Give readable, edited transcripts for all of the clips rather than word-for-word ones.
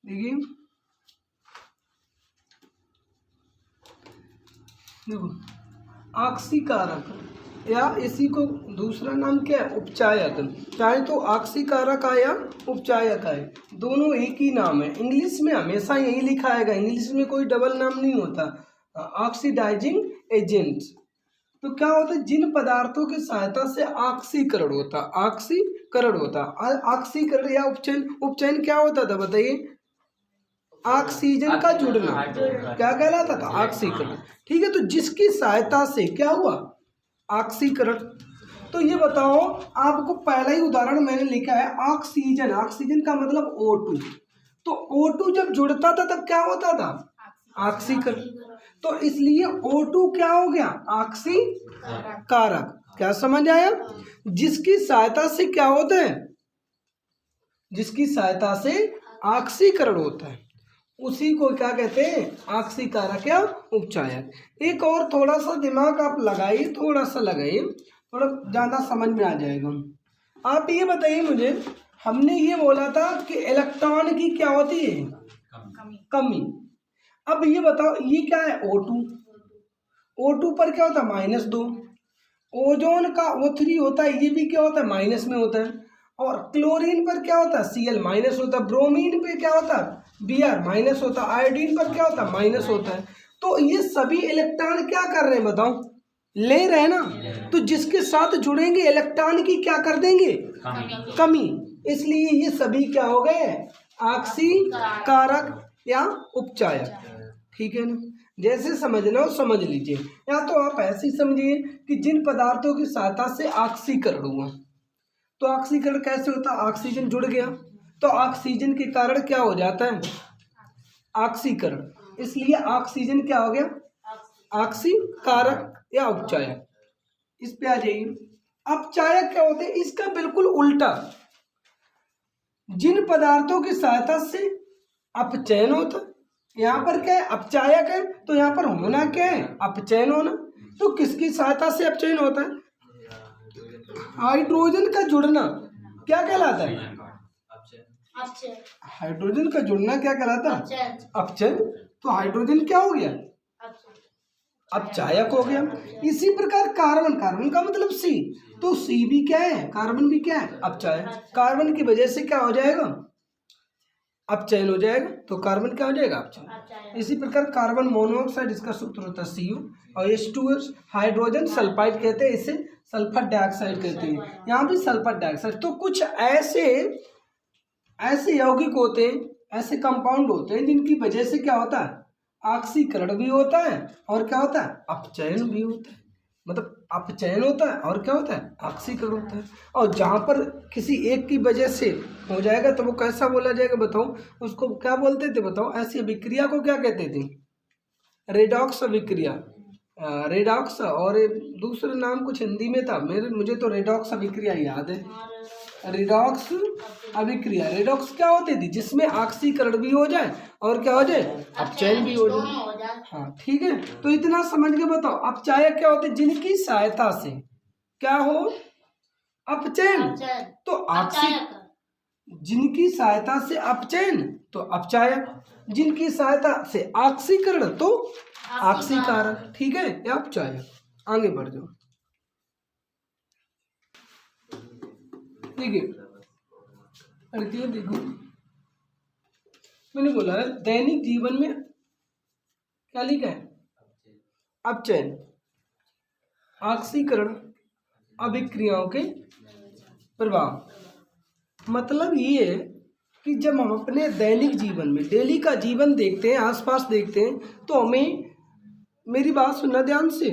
देखिए, देखो ऑक्सीकारक या इसी को दूसरा नाम क्या है, उपचायक। चाहे तो ऑक्सीकारक आया उपचायक आए, दोनों एक ही नाम है। इंग्लिश में हमेशा यही लिखा आएगा, इंग्लिश में कोई डबल नाम नहीं होता। ऑक्सीडाइजिंग एजेंट तो क्या होता है, जिन पदार्थों की सहायता से ऑक्सीकरण होता, ऑक्सीकरण होता, ऑक्सीकरण या उपचयन, उपचयन क्या होता था बताइए, ऑक्सीजन का जुड़ना, क्या कहलाता था, ऑक्सीकरण। ठीक है, तो जिसकी सहायता से क्या हुआ, ऑक्सीकरण। तो ये बताओ, आपको पहला ही उदाहरण मैंने लिखा है ऑक्सीजन, ऑक्सीजन का मतलब O2। तो O2 जब जुड़ता था तब क्या होता था, ऑक्सीकरण। तो इसलिए O2 क्या हो गया, ऑक्सीकारक। क्या समझ आया, जिसकी सहायता से क्या होता है, जिसकी सहायता से ऑक्सीकरण होता है उसी को क्या कहते हैं, ऑक्सीकारक या उपचायक। एक और थोड़ा सा दिमाग आप लगाइए, थोड़ा सा लगाइए, थोड़ा ज़्यादा समझ में आ जाएगा। आप ये बताइए मुझे, हमने ये बोला था कि इलेक्ट्रॉन की क्या होती है, कमी। अब ये बताओ, ये क्या है, O2, O2 पर क्या होता है, -2। ओजोन का O3 होता है, ये भी क्या होता है, माइनस में होता है। और क्लोरीन पर क्या होता है, Cl माइनस होता है। ब्रोमीन पे क्या होता है, Br माइनस होता है। आयोडीन पर क्या होता है, माइनस होता है। तो ये सभी इलेक्ट्रॉन क्या कर रहे हैं बताओ, ले रहे हैं ना। तो जिसके साथ जुड़ेंगे इलेक्ट्रॉन की क्या कर देंगे, कमी। इसलिए ये सभी क्या हो गए, ऑक्सीकारक या उपचायक। ठीक है ना, जैसे समझना हो समझ लीजिए, या तो आप ऐसे ही समझिए कि जिन पदार्थों की सहायता से ऑक्सीकरण हुआ। तो ऑक्सीकरण कैसे होता है, ऑक्सीजन जुड़ गया तो ऑक्सीजन के कारण क्या हो जाता है, ऑक्सीकरण। इसलिए ऑक्सीजन क्या हो गया, ऑक्सीकारक या उपचायक। इस पे आ जाइए, अपचायक क्या होते हैं, इसका बिल्कुल उल्टा। जिन पदार्थों की सहायता से अपचयन होता, यहाँ पर क्या है, अपचायक है, तो यहाँ पर होना क्या है, अपचयन होना। तो किसकी सहायता से अपचयन होता है, हाइड्रोजन का जुड़ना क्या कहलाता है, हाइड्रोजन का जुड़ना क्या कहलाता है, अपचयन। तो हाइड्रोजन क्या हो गया, अपचायक हो गया। इसी प्रकार कार्बन, कार्बन का मतलब C, तो C भी क्या है, कार्बन भी क्या है, अपचायक। कार्बन की वजह से क्या हो जाएगा, अपचयन हो जाएगा, तो कार्बन क्या हो जाएगा, अपचयन। इसी प्रकार कार्बन मोनोऑक्साइड, इसका सूत्र होता है Cu, और H2S हाइड्रोजन सल्फाइड कहते हैं, इसे सल्फर डाइऑक्साइड कहते हैं, यहाँ भी सल्फर डाइऑक्साइड। तो कुछ ऐसे यौगिक होते हैं, ऐसे कंपाउंड होते हैं जिनकी वजह से क्या होता है, ऑक्सीकरण भी होता है और क्या होता है, अपचयन भी होता है। मतलब अपचयन होता है और क्या होता है, ऑक्सीकरण होता है। और जहाँ पर किसी एक की वजह से हो जाएगा तो वो कैसा बोला जाएगा बताओ, उसको क्या बोलते थे बताओ, ऐसी अभिक्रिया को क्या कहते थे, रेडॉक्स अभिक्रिया। रेडॉक्स, और दूसरा नाम कुछ हिंदी में था, मुझे तो रेडॉक्स अभिक्रिया याद है। रेडॉक्स अभिक्रिया, रेडॉक्स क्या होती थी, जिसमें ऑक्सीकरण भी हो जाए और क्या हो जाए, अपचयन भी हो जाए। हाँ ठीक है, तो इतना समझ के बताओ, अपचायक क्या होते हैं, जिनकी सहायता से क्या हो, अपचयन। तो जिनकी सहायता से अपचयन तो अपचायक, जिनकी सहायता से ऑक्सीकरण तो ऑक्सीकारक। ठीक है, या अपचायक। आगे बढ़ जाओ, ठीक है। अरे देखो, मैंने बोला है दैनिक जीवन में क्या लिखा है, अपचयन, ऑक्सीकरण, अभिक्रियाओं के प्रभाव। मतलब ये है कि जब हम अपने दैनिक जीवन में डेली का जीवन देखते हैं, आसपास देखते हैं, तो हमें, मेरी बात सुनना ध्यान से,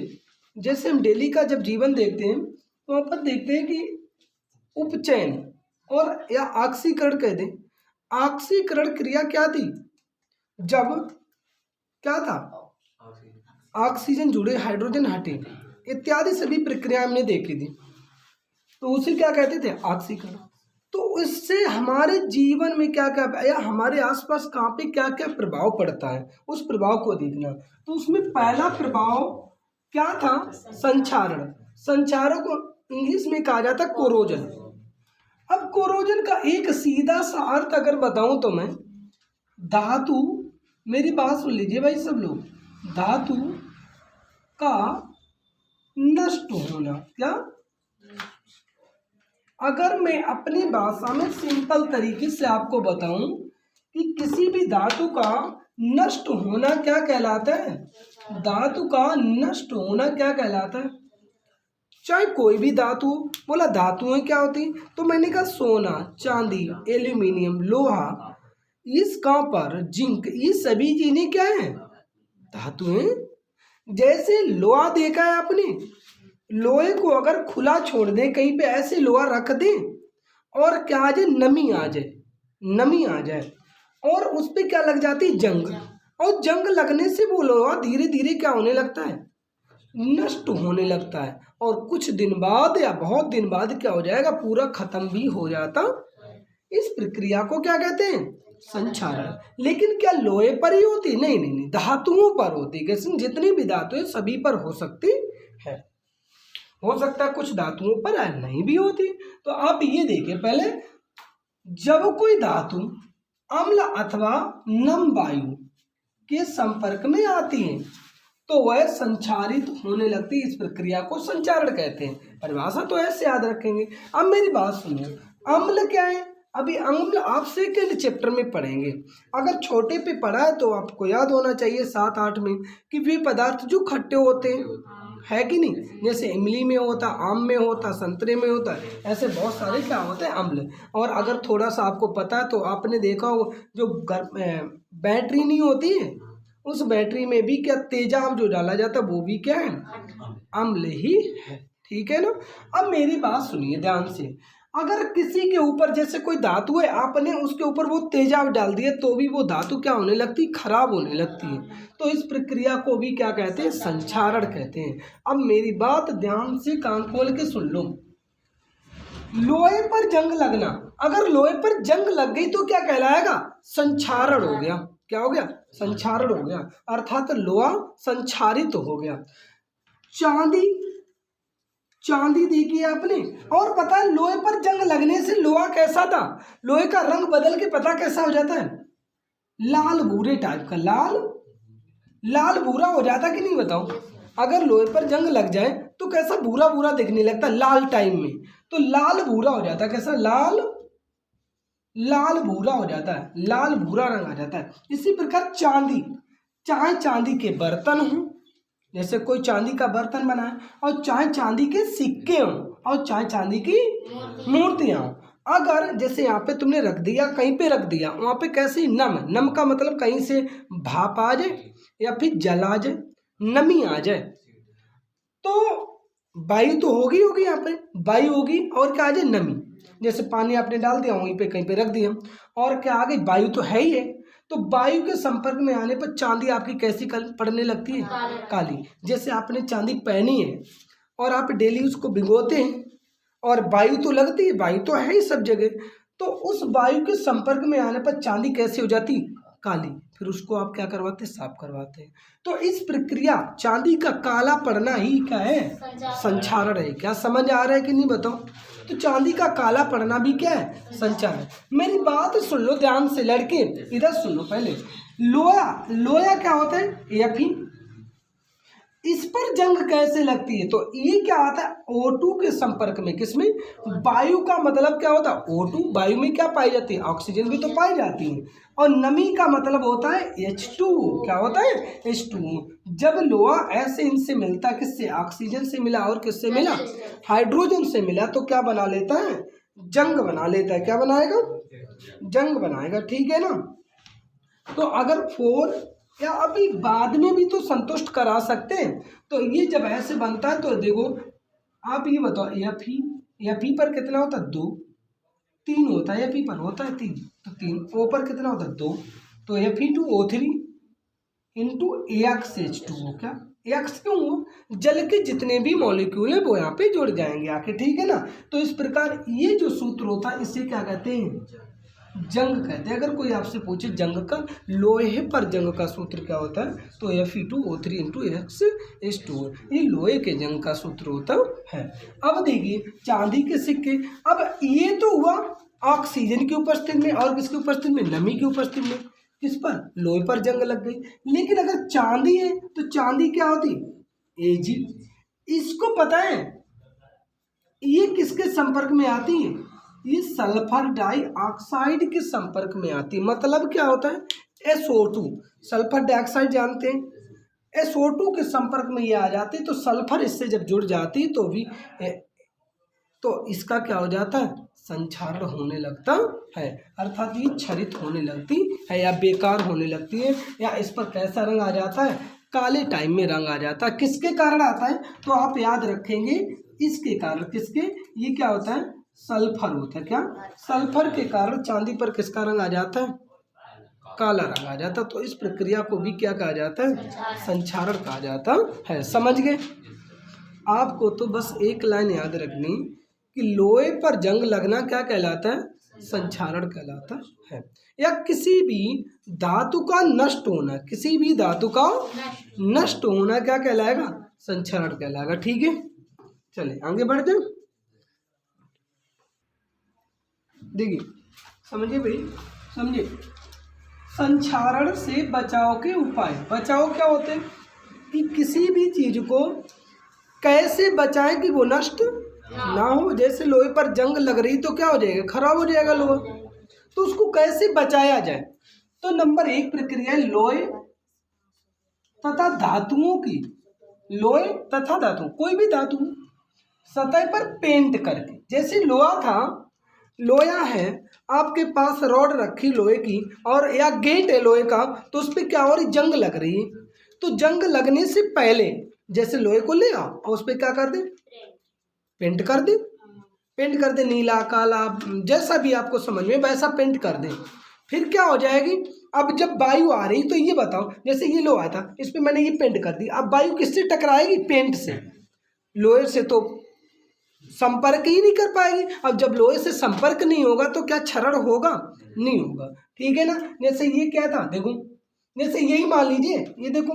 जैसे हम डेली का जब जीवन देखते हैं तो वहाँ पर देखते हैं कि उपचयन और या ऑक्सीकरण कह दें, ऑक्सीकरण क्रिया क्या थी, जब क्या था, ऑक्सीजन जुड़े हाइड्रोजन हटे इत्यादि सभी प्रक्रिया हमने देखी थी, तो उसे क्या कहते थे, ऑक्सीकरण। तो इससे हमारे जीवन में क्या क्या या हमारे आसपास कहाँ पे क्या क्या प्रभाव पड़ता है, उस प्रभाव को देखना। तो उसमें पहला प्रभाव क्या था, संक्षारण। संक्षारण को इंग्लिश में कहा जाता है कोरोजन। अब कोरोजन का एक सीधा सा अर्थ अगर बताऊं तो मैं, धातु, मेरी बात सुन लीजिए भाई सब लोग, धातु का नष्ट होना, क्या? अगर मैं अपनी भाषा में सिंपल तरीके से आपको बताऊं कि किसी भी धातु का नष्ट होना क्या कहलाता है? धातु का नष्ट होना क्या कहलाता है? चाहे कोई भी धातु, बोला धातुएं क्या होती, तो मैंने कहा सोना, चांदी, एल्यूमिनियम, लोहा, इस कॉपर, जिंक, ये सभी चीजें क्या है? धातुएं। जैसे लोहा देखा है आपने, लोहे को अगर खुला छोड़ दें कहीं पे, ऐसे लोहा रख दें और क्या आ जाए, नमी आ जाए, नमी आ जाए और उस पर क्या लग जाती है, जंग, और जंग लगने से वो लोहा धीरे धीरे क्या होने लगता है, नष्ट होने लगता है, और कुछ दिन बाद या बहुत दिन बाद क्या हो जाएगा, पूरा खत्म भी हो जाता। इस प्रक्रिया को क्या कहते हैं, संक्षारण। लेकिन क्या लोहे पर ही होती? नहीं नहीं नहीं, धातुओं पर होती। कैसे? जितनी भी धातुएं सभी पर हो सकती है, हो सकता है कुछ धातुओं पर नहीं भी होती। तो आप ये देखिए, पहले जब कोई धातु अम्ल अथवा नम वायु के संपर्क में आती है तो वह संचारित होने लगती है। इस प्रक्रिया को संचारण कहते हैं। परिभाषा तो ऐसे याद रखेंगे। अब मेरी बात सुनिए, अम्ल क्या है? अभी अम्ल आप सेकेंड चैप्टर में पढ़ेंगे। अगर छोटे पे पढ़ा है तो आपको याद होना चाहिए 7-8 में कि वे पदार्थ जो खट्टे होते हैं, है कि नहीं? जैसे इमली में होता, आम में होता, संतरे में होता, ऐसे बहुत सारे क्या होते हैं, अम्ल। और अगर थोड़ा सा आपको पता है तो आपने देखा हो जो बैटरी नहीं होती है, उस बैटरी में भी क्या तेजाब जो डाला जाता है वो भी क्या है, अम्ल ही है। ठीक है ना? अब मेरी बात सुनिए ध्यान से, अगर किसी के ऊपर जैसे कोई धातु है, आपने उसके ऊपर वो तेजाब डाल दिया तो भी वो धातु क्या होने लगती, खराब होने लगती है। तो इस प्रक्रिया को भी क्या कहते हैं, संक्षारण कहते हैं। अब मेरी बात ध्यान से कान खोल के सुन लो। लोहे पर जंग लगना, अगर लोहे पर जंग लग गई तो क्या कहलाएगा, संक्षारण हो गया। क्या हो गया, संक्षारण हो गया, अर्थात लोहा संक्षारित हो गया। चांदी, चांदी देखी है आपने, और पता है लोहे पर जंग लगने से लोहा कैसा था, लोहे का रंग बदल के पता कैसा हो जाता है, लाल भूरे टाइप का, लाल भूरा हो जाता कि नहीं बताओ? अगर लोहे पर जंग लग जाए तो कैसा भूरा भूरा दिखने लगता, लाल टाइम में, तो लाल भूरा हो जाता, कैसा, लाल भूरा हो जाता है, लाल भूरा रंग आ जाता है। इसी प्रकार चांदी, चाहे चांदी के बर्तन हो, जैसे कोई चांदी का बर्तन बनाए, और चाहे चांदी के सिक्के हों, और चाहे चांदी की मूर्तियां हों, अगर जैसे यहाँ पे तुमने रख दिया, कहीं पे रख दिया, वहाँ पे कैसे नम का मतलब कहीं से भाप आ जाए या फिर जल आ जाए, नमी आ जाए, तो वायु तो होगी यहाँ पे, वायु होगी, और क्या आ जाए, नमी। जैसे पानी आपने डाल दिया वहीं पे कहीं पे रख दिया, और क्या आ गई, वायु तो है ही है। तो वायु के संपर्क में आने पर चांदी आपकी कैसी पड़ने लगती है, काली। जैसे आपने चांदी पहनी है और आप डेली उसको भिगोते हैं, और वायु तो लगती है, वायु तो है ही सब जगह, तो उस वायु के संपर्क में आने पर चांदी कैसी हो जाती, काली। फिर उसको आप क्या करवाते, साफ करवाते हैं। तो इस प्रक्रिया चांदी का काला पड़ना ही क्या है, संक्षारण है। क्या समझ आ रहा है कि नहीं बताओ? तो चांदी का काला पड़ना भी क्या है, संक्षारण। मेरी बात सुन लो ध्यान से लड़के, इधर सुन लो पहले। लोहा क्या होता है, Fe, इस पर जंग कैसे लगती है, तो ये क्या आता है, O2 के संपर्क में, किसमें, वायु का मतलब क्या होता है, O2, वायु में क्या पाई जाती है, ऑक्सीजन भी तो पाई जाती है, और नमी का मतलब होता है H2, क्या होता है, H2। जब लोहा ऐसे इनसे मिलता, किससे, ऑक्सीजन से मिला, और किससे मिला, हाइड्रोजन से मिला, तो क्या बना लेता है, जंग बना लेता है। क्या बनाएगा, जंग बनाएगा। ठीक है ना? तो अगर 4 या अभी बाद में भी तो संतुष्ट करा सकते हैं। तो ये जब ऐसे बनता है तो देखो आप ये बताओ, Fe पर कितना होता है, 2, 3 होता है, Fe पर होता है 3, तो 3, O पर कितना होता है, 2, तो Fe2O3 इंटू AX2 हो। क्या X क्यों हो, जल के जितने भी मॉलिक्यूल है वो यहाँ पे जुड़ जाएंगे आके। ठीक है ना? तो इस प्रकार ये जो सूत्र होता है इसे क्या कहते हैं, जंग कहते हैं। अगर कोई आपसे पूछे जंग का, लोहे पर जंग का सूत्र क्या होता है, तो Fe2O3 इंटू AX2, ये लोहे के जंग का सूत्र होता है। अब देखिए चांदी के सिक्के, अब ये तो हुआ ऑक्सीजन की उपस्थिति में, और किसकी उपस्थिति में, नमी की उपस्थिति में। किस पर? लोहे पर जंग लग गई। लेकिन अगर चांदी है तो चांदी क्या होती? Ag। इसको पता है ये किसके संपर्क में आती है? ये सल्फर डाइऑक्साइड के संपर्क में आती है। मतलब क्या होता है? SO2, सल्फर डाइऑक्साइड जानते हैं, SO2 के संपर्क में ये आ जाती है तो सल्फर इससे जब जुड़ जाती तो भी तो इसका क्या हो जाता है? संक्षारण होने लगता है, अर्थात ये क्षरित होने लगती है या बेकार होने लगती है, या इस पर कैसा रंग आ जाता है? काले टाइम में रंग आ जाता है। किसके कारण आता है? तो आप याद रखेंगे इसके कारण। किसके? ये क्या होता है? सल्फर होता है। क्या? सल्फर के कारण चांदी पर किसका रंग आ जाता है? काला रंग आ जाता। तो इस प्रक्रिया को भी क्या कहा जाता है? संक्षारण कहा जाता है। समझ गए? आपको तो बस एक लाइन याद रखनी कि लोहे पर जंग लगना क्या कहलाता है? संक्षारण कहलाता है। या किसी भी धातु का नष्ट होना, किसी भी धातु का नष्ट होना क्या कहलाएगा? संक्षारण कहलाएगा। ठीक है, चले आगे बढ़ते हैं। देखिए, समझिए भाई, समझिए। संक्षारण से बचाव के उपाय। बचाव क्या होते हैं? कि किसी भी चीज को कैसे बचाएं कि वो नष्ट ना हो। जैसे लोहे पर जंग लग रही तो क्या हो जाएगा? खराब हो जाएगा लोहा। तो उसको कैसे बचाया जाए? तो नंबर 1 प्रक्रिया है लोहे तथा धातुओं की। लोहे तथा धातु, कोई भी धातु सतह पर पेंट करके। जैसे लोहा था, लोहा है, आपके पास रॉड रखी लोहे की और या गेट है लोहे का, तो उस पर क्या हो रही? जंग लग रही है। तो जंग लगने से पहले जैसे लोहे को ले आओ और उस पर क्या कर दे? पेंट कर दे। पेंट कर दे, नीला काला जैसा भी आपको समझ में वैसा पेंट कर दे। फिर क्या हो जाएगी? अब जब वायु आ रही तो ये बताओ, जैसे ये लोहा था, इस पे मैंने ये पेंट कर दी, अब वायु किससे टकराएगी? पेंट से। लोहे से तो संपर्क ही नहीं कर पाएगी। अब जब लोहे से संपर्क नहीं होगा तो क्या क्षरण होगा? नहीं होगा। ठीक है ना? जैसे ये क्या था, देखो, जैसे यही मान लीजिए, ये देखो,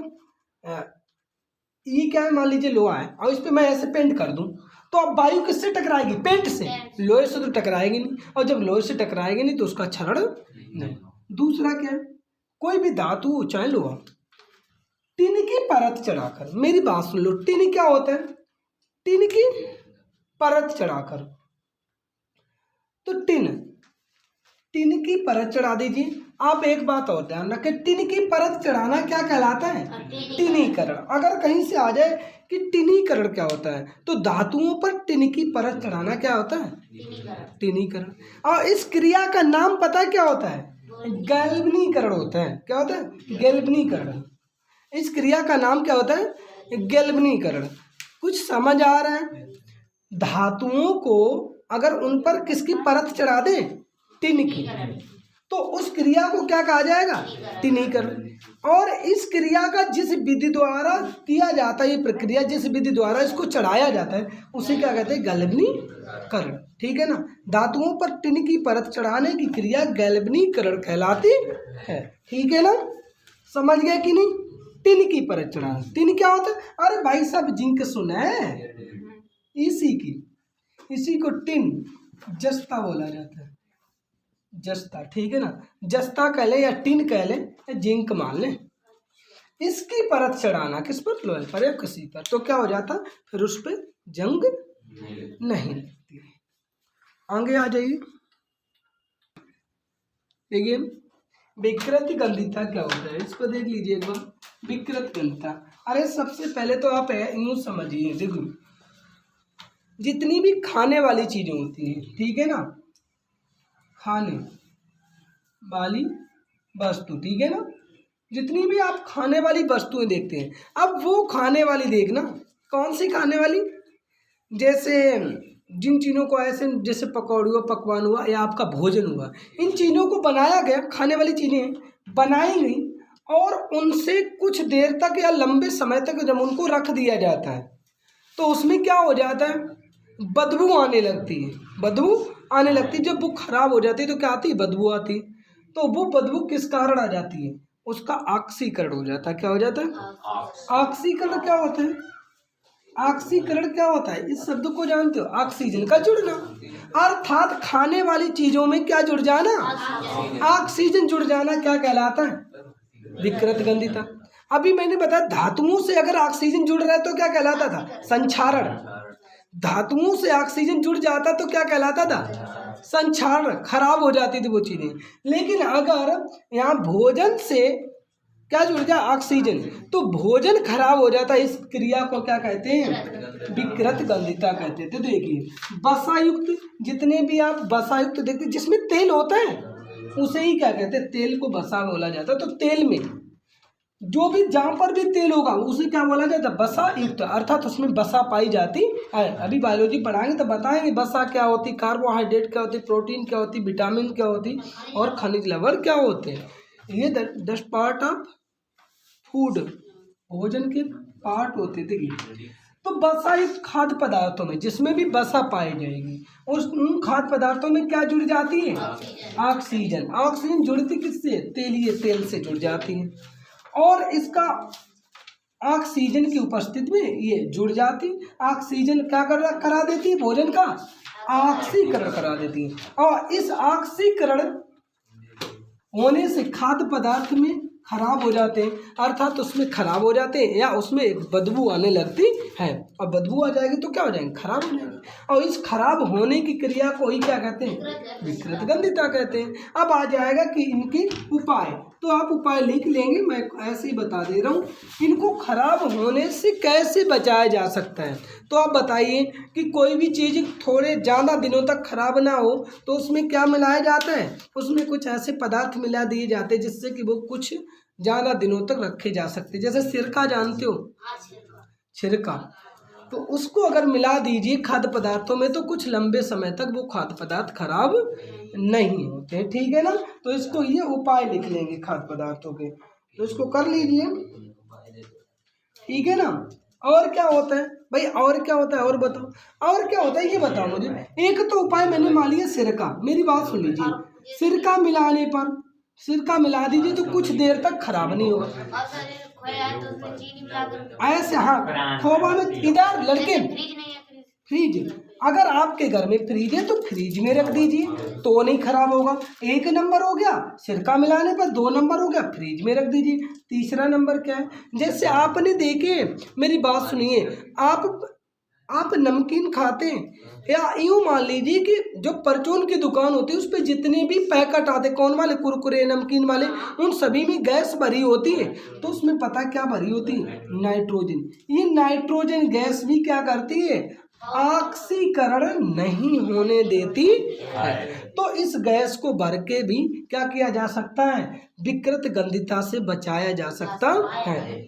ये क्या है? मान लीजिए लोहा है और इस पे मैं ऐसे पेंट कर दूं तो अब वायु किससे टकराएगी? पेंट से। लोहे से तो टकराएगी नहीं, और जब लोहे से टकराएगी नहीं तो उसका क्षरण नहीं। दूसरा क्या है? कोई भी धातु चाहे लोहा, टिन की परत चढ़ाकर, मेरी बात सुन लो, टिन क्या होता है? टिन की परत चढ़ाकर। तो टिन की परत चढ़ा दीजिए। आप एक बात और ध्यान रखें, टिन की परत चढ़ाना क्या कहलाता है? टिनीकरण। अगर कहीं से आ जाए कि टिनीकरण क्या होता है, तो धातुओं पर टिन की परत चढ़ाना क्या होता है? टिनीकरण। और इस क्रिया का नाम पता क्या होता है? गैल्वनीकरण होता है। क्या होता है? गैल्वनीकरण। इस क्रिया का नाम क्या होता है? गैल्वनीकरण। कुछ समझ आ रहा है? धातुओं को अगर उन पर किसकी परत चढ़ा दे? टिन की, तो उस क्रिया को क्या कहा जाएगा? टिनीकरण। और इस क्रिया का जिस विधि द्वारा किया जाता है, ये प्रक्रिया जिस विधि द्वारा इसको चढ़ाया जाता है उसे क्या कहते हैं? गैल्वनीकरण। ठीक है ना? धातुओं पर टिन की परत चढ़ाने की क्रिया गैल्वनीकरण कहलाती है। ठीक है ना? समझ गया कि नहीं? टिन की परत चढ़ाना। टिन क्या होता है? अरे भाई साहब, जिंक सुना है? इसी को टिन जस्ता बोला जाता है। जस्ता। ठीक है ना? जस्ता कह ले या टिन कह ले या जिंक मान ले। इसकी परत चढ़ाना किस पर? लोहे पर या किसी पर। तो क्या हो जाता? फिर उस पर जंग नहीं लगती। आगे आ जाइए। देखिए, विकृत गंधिता क्या होता है, इसको देख लीजिए एक बार। विकृत गंधिता, अरे सबसे पहले तो आप यूं समझिए, देखो, जितनी भी खाने वाली चीजें होती हैं, ठीक है ना, खाने वाली वस्तु, ठीक है ना, जितनी भी आप खाने वाली वस्तुएं देखते हैं, अब वो खाने वाली देखना, कौन सी खाने वाली? जैसे जिन चीज़ों को ऐसे, जैसे पकौड़ी हुआ, पकवान हुआ, या आपका भोजन हुआ, इन चीज़ों को बनाया गया, खाने वाली चीज़ें बनाई गई, और उनसे कुछ देर तक या लंबे समय तक जब उनको रख दिया जाता है तो उसमें क्या हो जाता है? बदबू आने लगती है। बदबू आने लगती है। जब वो खराब हो जाती है तो क्या आती है? बदबू आती है। तो वो बदबू किस कारण आ जाती है? उसका ऑक्सीकरण हो जाता है। क्या हो जाता है? ऑक्सीकरण क्या होता है? ऑक्सीकरण क्या होता है, इस शब्द को जानते हो, ऑक्सीजन का जुड़ना, अर्थात खाने वाली चीजों में क्या जुड़ जाना, ऑक्सीजन जुड़ जाना क्या कहलाता है, विकृत गंधिता। अभी मैंने बताया धातुओं से अगर ऑक्सीजन जुड़ रहा है तो क्या कहलाता था, संक्षारण। धातुओं से ऑक्सीजन जुड़ जाता तो क्या कहलाता था, संक्षारण, खराब हो जाती थी वो चीजें। लेकिन अगर यहाँ भोजन से क्या जुड़ जाए, ऑक्सीजन, तो भोजन खराब हो जाता है। इस क्रिया को क्या कहते हैं, विकृत गंधिता कहते थे। देखिए वसायुक्त, जितने भी आप वसायुक्त देखते जिसमें तेल होता है उसे ही क्या कहते हैं, तेल को वसा बोला जाता है। तो तेल में जो भी, जहाँ पर भी तेल होगा उसे क्या बोला जाता है, वसा युक्त, अर्थात उसमें वसा पाई जाती है। अभी बायोलॉजी पढ़ाएंगे तो बताएंगे वसा क्या होती, कार्बोहाइड्रेट क्या होती, प्रोटीन क्या होती, विटामिन क्या होती और खनिज लवण क्या होते हैं। ये 10 पार्ट ऑफ फूड, भोजन के पार्ट होते थे। तो वसा युक्त खाद्य पदार्थों में जिसमें भी वसा पाई जाएगी उन खाद्य पदार्थों में क्या जुड़ जाती है, ऑक्सीजन। ऑक्सीजन जुड़ती किससे, तेलीय तेल से जुड़ जाती है और इसका ऑक्सीजन की उपस्थिति में ये जुड़ जाती। ऑक्सीजन क्या करा देती है, भोजन का ऑक्सीकरण करा देती है। और इस ऑक्सीकरण होने से खाद्य पदार्थ में खराब हो जाते हैं, अर्थात उसमें खराब हो जाते हैं या उसमें एक बदबू आने लगती है। और बदबू आ जाएगी तो क्या हो जाएंगे, खराब हो जाएंगे। और इस खराब होने की क्रिया को ही क्या कहते हैं, विकृत गंधिता कहते हैं। अब आ जाएगा कि इनके उपाय, तो आप उपाय लिख लेंगे, मैं ऐसे ही बता दे रहा हूँ। इनको खराब होने से कैसे बचाया जा सकता है, तो आप बताइए कि कोई भी चीज़ थोड़े ज़्यादा दिनों तक खराब ना हो तो उसमें क्या मिलाया जाता है, उसमें कुछ ऐसे पदार्थ मिला दिए जाते हैं जिससे कि वो कुछ ज़्यादा दिनों तक रखे जा सकते। जैसे सिरका जानते हो, सिरका, तो उसको अगर मिला दीजिए खाद्य पदार्थों में तो कुछ लंबे समय तक वो खाद्य पदार्थ खराब नहीं होते, ठीक है ना। तो इसको ये उपाय लिख लेंगे खाद्य पदार्थों के, तो इसको कर लीजिए, ठीक है ना। और क्या होता है भाई, और क्या होता है, और बताओ, और क्या होता है ये बताओ मुझे। एक तो उपाय मैंने मान लिया सिरका, मेरी बात सुन लीजिए, सिरका मिलाने पर, सिरका मिला दीजिए तो कुछ देर तक खराब नहीं होगा। ऐसे, हाँ, खोवा में इधर लड़के, फ्रिज, अगर आपके घर में फ्रिज है तो फ्रिज में रख दीजिए तो नहीं खराब होगा। 1 नंबर हो गया, सिरका मिलाने पर 2 नंबर हो गया, फ्रिज में रख दीजिए। तीसरा नंबर क्या है, जैसे आपने देखे, मेरी बात सुनिए, आप नमकीन खाते हैं या यूँ मान लीजिए कि जो परचून की दुकान होती है उस पर जितने भी पैकेट आते, कौन वाले, कुरकुरे नमकीन वाले, उन सभी में गैस भरी होती है। तो उसमें पता क्या भरी होती है, नाइट्रोजन। ये नाइट्रोजन गैस भी क्या करती है, ऑक्सीकरण नहीं होने देती है। तो इस गैस को भर के भी क्या किया जा सकता है, विकृत गंधिता से बचाया जा सकता है।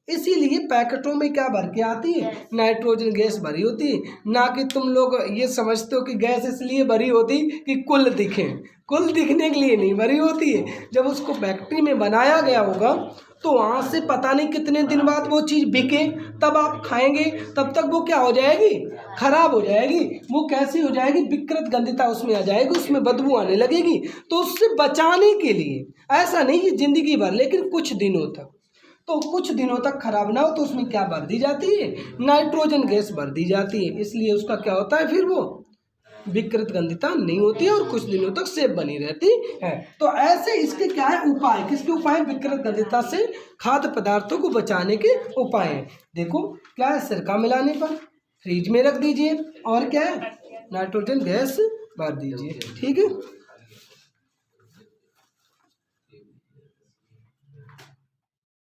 इसीलिए पैकेटों में क्या भर के आती है, नाइट्रोजन गैस भरी होती है। ना कि तुम लोग ये समझते हो कि गैस इसलिए भरी होती कि कुल दिखे, कुल दिखने के लिए नहीं भरी होती है। जब उसको फैक्ट्री में बनाया गया होगा तो वहाँ से पता नहीं कितने दिन बाद वो चीज़ बिके, तब आप खाएंगे, तब तक वो क्या हो जाएगी, खराब हो जाएगी। वो कैसी हो जाएगी, विकृत गंधिता उसमें आ जाएगी, उसमें बदबू आने लगेगी। तो उससे बचाने के लिए, ऐसा नहीं कि जिंदगी भर, लेकिन कुछ दिनों तक, तो कुछ दिनों तक खराब ना हो तो उसमें क्या भर दी जाती है, नाइट्रोजन गैस भर दी जाती है। इसलिए उसका क्या होता है, फिर वो विकृत गंधिता नहीं होती है और कुछ दिनों तक सेफ बनी रहती है। तो ऐसे इसके क्या है उपाय, किसके उपाय, विकृत गंधिता से खाद्य पदार्थों को बचाने के उपाय हैं। देखो क्या है, सिरका मिलाने पर फ्रिज में रख दीजिए, और क्या है, नाइट्रोजन गैस भर दीजिए, ठीक है।